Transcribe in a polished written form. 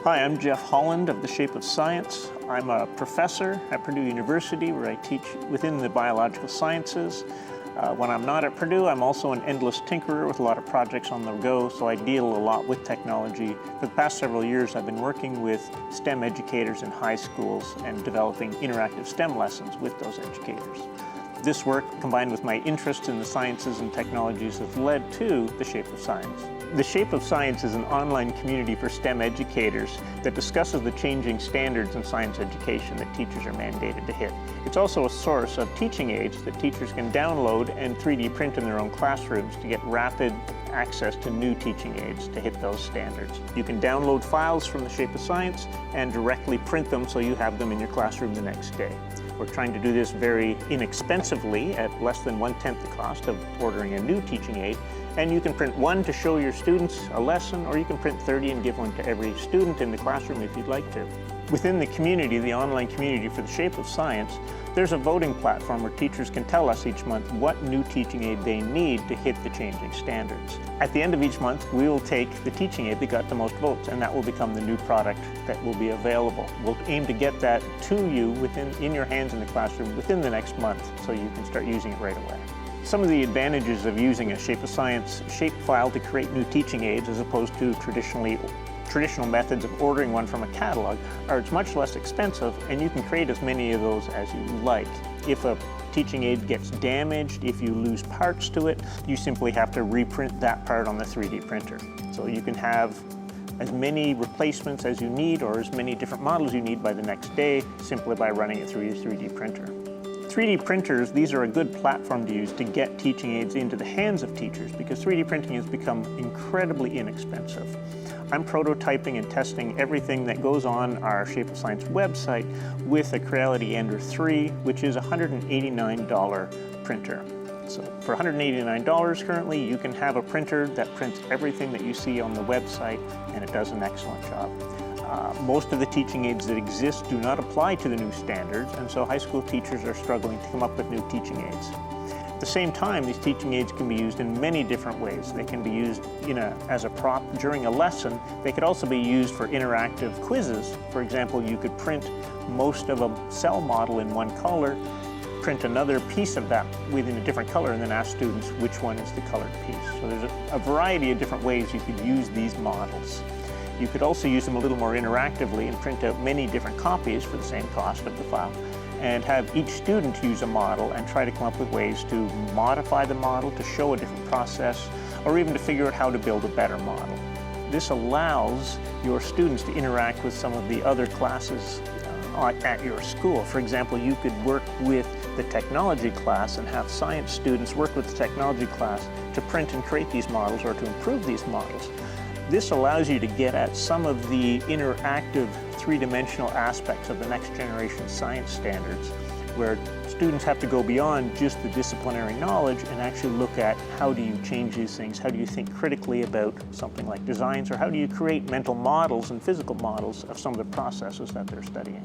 Hi, I'm Jeff Holland of The Shape of Science. I'm a professor at Purdue University where I teach within the biological sciences. When I'm not at Purdue, I'm also an endless tinkerer with a lot of projects on the go, so I deal a lot with technology. For the past several years, I've been working with STEM educators in high schools and developing interactive STEM lessons with those educators. This work, combined with my interest in the sciences and technologies, has led to The Shape of Science. The Shape of Science is an online community for STEM educators that discusses the changing standards in science education that teachers are mandated to hit. It's also a source of teaching aids that teachers can download and 3D print in their own classrooms to get rapid access to new teaching aids to hit those standards. You can download files from The Shape of Science and directly print them so you have them in your classroom the next day. We're trying to do this very inexpensively at less than 1/10 the cost of ordering a new teaching aid. And you can print one to show your students a lesson, or you can print 30 and give one to every student in the classroom if you'd like to. Within the community, the online community for The Shape of Science, there's a voting platform where teachers can tell us each month what new teaching aid they need to hit the changing standards. At the end of each month, we will take the teaching aid that got the most votes, and that will become the new product that will be available. We'll aim to get that to you in your hands in the classroom within the next month, so you can start using it right away. Some of the advantages of using a Shape of Science shapefile to create new teaching aids as opposed to traditional methods of ordering one from a catalog are it's much less expensive, and you can create as many of those as you like. If a teaching aid gets damaged, if you lose parts to it, you simply have to reprint that part on the 3D printer. So you can have as many replacements as you need or as many different models you need by the next day simply by running it through your 3D printer. 3D printers, these are a good platform to use to get teaching aids into the hands of teachers because 3D printing has become incredibly inexpensive. I'm prototyping and testing everything that goes on our Shape of Science website with a Creality Ender 3, which is a $189 printer. So for $189 currently, you can have a printer that prints everything that you see on the website, and it does an excellent job. Most of the teaching aids that exist do not apply to the new standards, and so high school teachers are struggling to come up with new teaching aids. At the same time, these teaching aids can be used in many different ways. They can be used as a prop during a lesson. They could also be used for interactive quizzes. For example, you could print most of a cell model in one color, print another piece of that within a different color, and then ask students which one is the colored piece. So there's a variety of different ways you could use these models. You could also use them a little more interactively and print out many different copies for the same cost of the file, and have each student use a model and try to come up with ways to modify the model to show a different process, or even to figure out how to build a better model. This allows your students to interact with some of the other classes at your school. For example, you could work with the technology class and have science students work with the technology class to print and create these models or to improve these models. This allows you to get at some of the interactive three-dimensional aspects of the next generation science standards, where students have to go beyond just the disciplinary knowledge and actually look at how do you change these things, how do you think critically about something like designs, or how do you create mental models and physical models of some of the processes that they're studying.